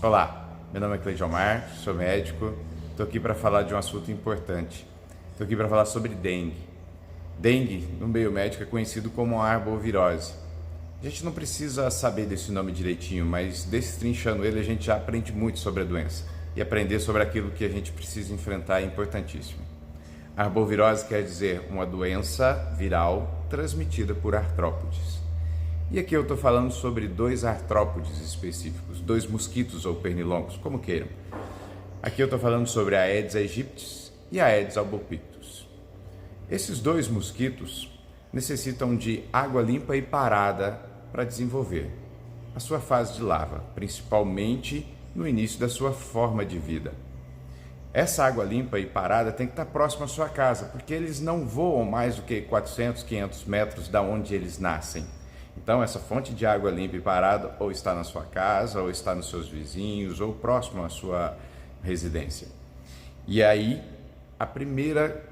Olá, meu nome é Cleidilmar, sou médico, estou aqui para falar de um assunto importante. Estou aqui para falar sobre dengue. Dengue, no meio médico, é conhecido como arbovirose. A gente não precisa saber desse nome direitinho, mas destrinchando ele a gente já aprende muito sobre a doença. E aprender sobre aquilo que a gente precisa enfrentar é importantíssimo. Arbovirose quer dizer uma doença viral transmitida por artrópodes. E aqui eu estou falando sobre dois artrópodes específicos, dois mosquitos ou pernilongos, como queiram. Aqui eu estou falando sobre a Aedes aegypti e a Aedes albopictus. Esses dois mosquitos necessitam de água limpa e parada para desenvolver a sua fase de larva, principalmente no início da sua forma de vida. Essa água limpa e parada tem que estar próxima à sua casa, porque eles não voam mais do que 400, 500 metros da onde eles nascem. Então, essa fonte de água limpa e parada ou está na sua casa, ou está nos seus vizinhos, ou próximo à sua residência. E aí, a primeira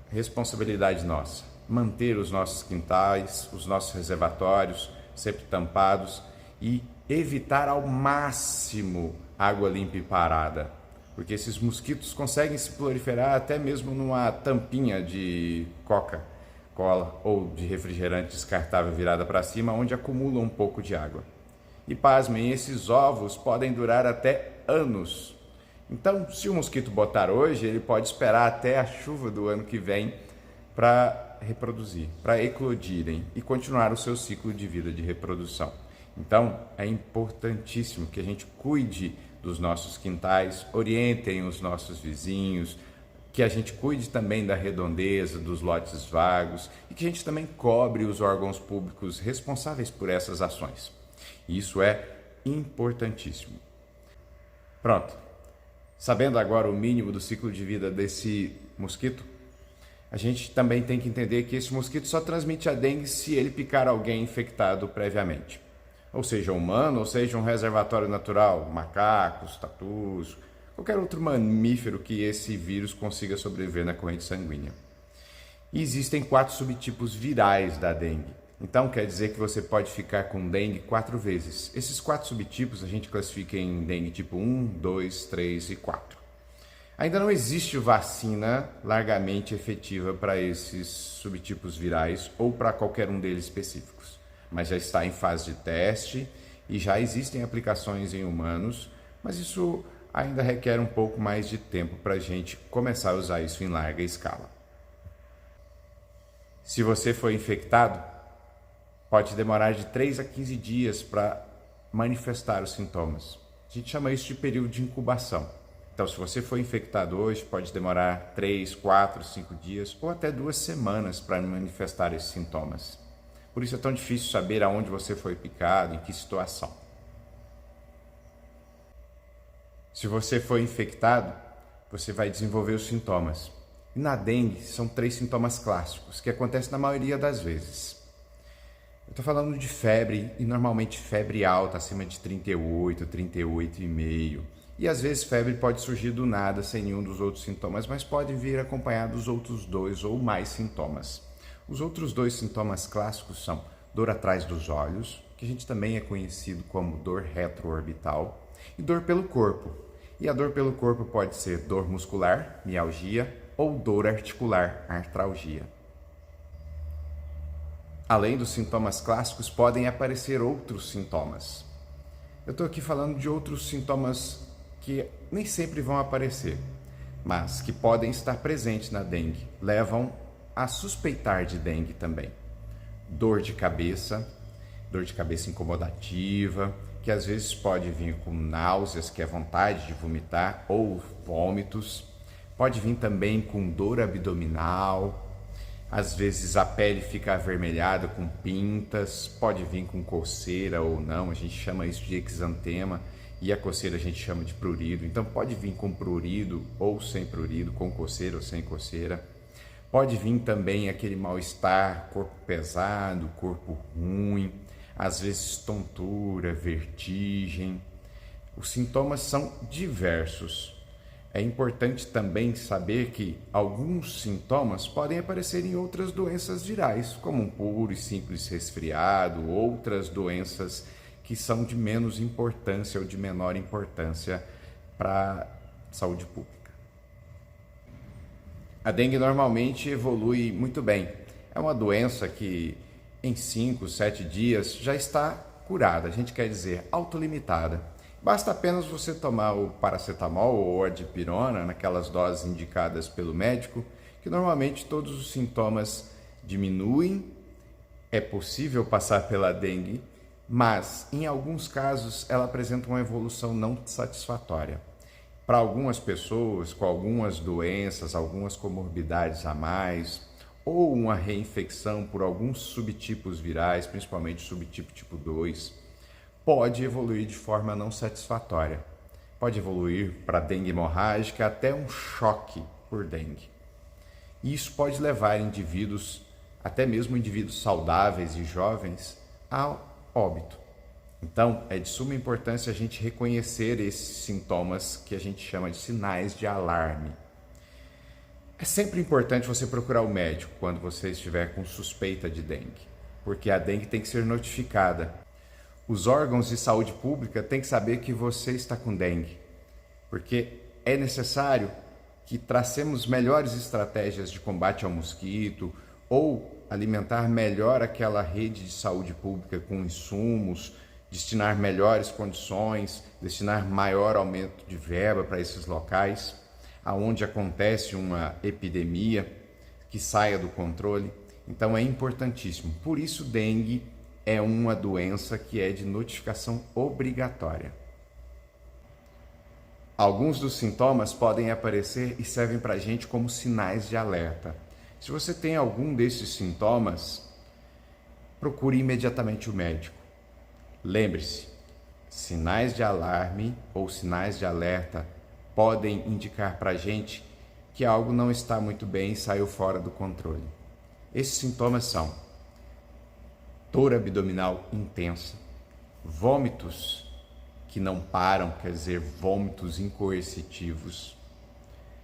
responsabilidade nossa, manter os nossos quintais, os nossos reservatórios sempre tampados e evitar ao máximo água limpa e parada, porque esses mosquitos conseguem se proliferar até mesmo numa tampinha de Coca-Cola ou de refrigerante descartável virada para cima, onde acumula um pouco de água. E pasmem, esses ovos podem durar até anos. Então, se o mosquito botar hoje, ele pode esperar até a chuva do ano que vem para reproduzir, para eclodirem e continuar o seu ciclo de vida de reprodução. Então, é importantíssimo que a gente cuide dos nossos quintais, orientem os nossos vizinhos, que a gente cuide também da redondeza, dos lotes vagos e que a gente também cobre os órgãos públicos responsáveis por essas ações. Isso é importantíssimo. Pronto. Sabendo agora o mínimo do ciclo de vida desse mosquito, a gente também tem que entender que esse mosquito só transmite a dengue se ele picar alguém infectado previamente. Ou seja, humano, ou seja, um reservatório natural, macacos, tatus, qualquer outro mamífero que esse vírus consiga sobreviver na corrente sanguínea. E existem 4 subtipos virais da dengue. Então, quer dizer que você pode ficar com dengue 4 vezes. Esses 4 subtipos a gente classifica em dengue tipo 1, 2, 3 e 4. Ainda não existe vacina largamente efetiva para esses subtipos virais ou para qualquer um deles específicos, mas já está em fase de teste e já existem aplicações em humanos, mas isso ainda requer um pouco mais de tempo para a gente começar a usar isso em larga escala. Se você foi infectado, pode demorar de 3 a 15 dias para manifestar os sintomas. A gente chama isso de período de incubação. Então, se você foi infectado hoje, pode demorar 3, 4, 5 dias ou até 2 semanas para manifestar esses sintomas. Por isso é tão difícil saber aonde você foi picado, em que situação. Se você foi infectado, você vai desenvolver os sintomas. E na dengue, são 3 sintomas clássicos, que acontecem na maioria das vezes. Eu estou falando de febre, e normalmente febre alta, acima de 38, 38,5. E às vezes febre pode surgir do nada, sem nenhum dos outros sintomas, mas pode vir acompanhado dos outros 2 ou mais sintomas. Os outros 2 sintomas clássicos são dor atrás dos olhos, que a gente também é conhecido como dor retroorbital, e dor pelo corpo. E a dor pelo corpo pode ser dor muscular, mialgia, ou dor articular, artralgia. Além dos sintomas clássicos, podem aparecer outros sintomas. Eu estou aqui falando de outros sintomas que nem sempre vão aparecer, mas que podem estar presentes na dengue, levam a suspeitar de dengue também. Dor de cabeça incomodativa, que às vezes pode vir com náuseas, que é vontade de vomitar, ou vômitos. Pode vir também com dor abdominal, às vezes a pele fica avermelhada com pintas, pode vir com coceira ou não, a gente chama isso de exantema, e a coceira a gente chama de prurido. Então pode vir com prurido ou sem prurido, com coceira ou sem coceira. Pode vir também aquele mal-estar, corpo pesado, corpo ruim, às vezes tontura, vertigem. Os sintomas são diversos. É importante também saber que alguns sintomas podem aparecer em outras doenças virais, como um puro e simples resfriado, outras doenças que são de menos importância ou de menor importância para a saúde pública. A dengue normalmente evolui muito bem. É uma doença que em 5, 7 dias já está curada, a gente quer dizer autolimitada. Basta apenas você tomar o paracetamol ou a dipirona, naquelas doses indicadas pelo médico, que normalmente todos os sintomas diminuem. É possível passar pela dengue, mas em alguns casos ela apresenta uma evolução não satisfatória. Para algumas pessoas com algumas doenças, algumas comorbidades a mais, ou uma reinfecção por alguns subtipos virais, principalmente o subtipo tipo 2, pode evoluir de forma não satisfatória. Pode evoluir para dengue hemorrágica até um choque por dengue. E isso pode levar indivíduos, até mesmo indivíduos saudáveis e jovens, ao óbito. Então, é de suma importância a gente reconhecer esses sintomas que a gente chama de sinais de alarme. É sempre importante você procurar o médico quando você estiver com suspeita de dengue, porque a dengue tem que ser notificada. Os órgãos de saúde pública têm que saber que você está com dengue, porque é necessário que tracemos melhores estratégias de combate ao mosquito ou alimentar melhor aquela rede de saúde pública com insumos, destinar melhores condições, destinar maior aumento de verba para esses locais, aonde acontece uma epidemia que saia do controle. Então é importantíssimo. Por isso, dengue é uma doença que é de notificação obrigatória. Alguns dos sintomas podem aparecer e servem para a gente como sinais de alerta. Se você tem algum desses sintomas, procure imediatamente o médico. Lembre-se, sinais de alarme ou sinais de alerta podem indicar para a gente que algo não está muito bem e saiu fora do controle. Esses sintomas são dor abdominal intensa, vômitos que não param, quer dizer, vômitos incoercitivos,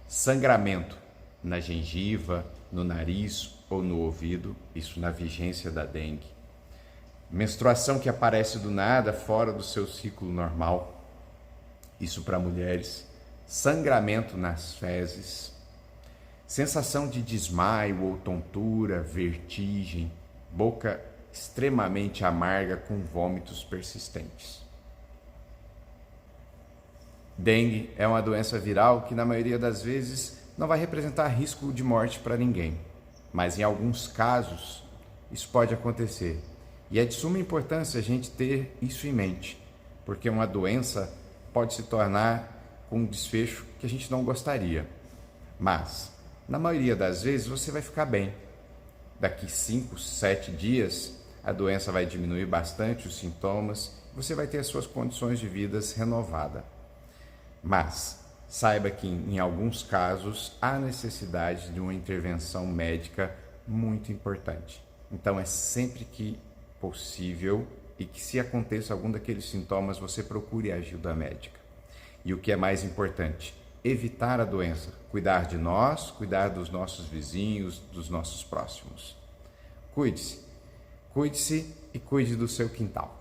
sangramento na gengiva, no nariz ou no ouvido, isso na vigência da dengue, menstruação que aparece do nada, fora do seu ciclo normal, isso para mulheres, sangramento nas fezes, sensação de desmaio ou tontura, vertigem, boca extremamente amarga com vômitos persistentes. Dengue é uma doença viral que na maioria das vezes não vai representar risco de morte para ninguém, mas em alguns casos isso pode acontecer. E é de suma importância a gente ter isso em mente, porque uma doença pode se tornar com um desfecho que a gente não gostaria. Mas, na maioria das vezes, você vai ficar bem. Daqui 5, 7 dias, a doença vai diminuir bastante os sintomas, você vai ter as suas condições de vida renovadas. Mas, saiba que em alguns casos há necessidade de uma intervenção médica muito importante. Então, é sempre que possível e que, se aconteça algum daqueles sintomas, você procure a ajuda médica. E o que é mais importante, evitar a doença, cuidar de nós, cuidar dos nossos vizinhos, dos nossos próximos. Cuide-se e cuide do seu quintal.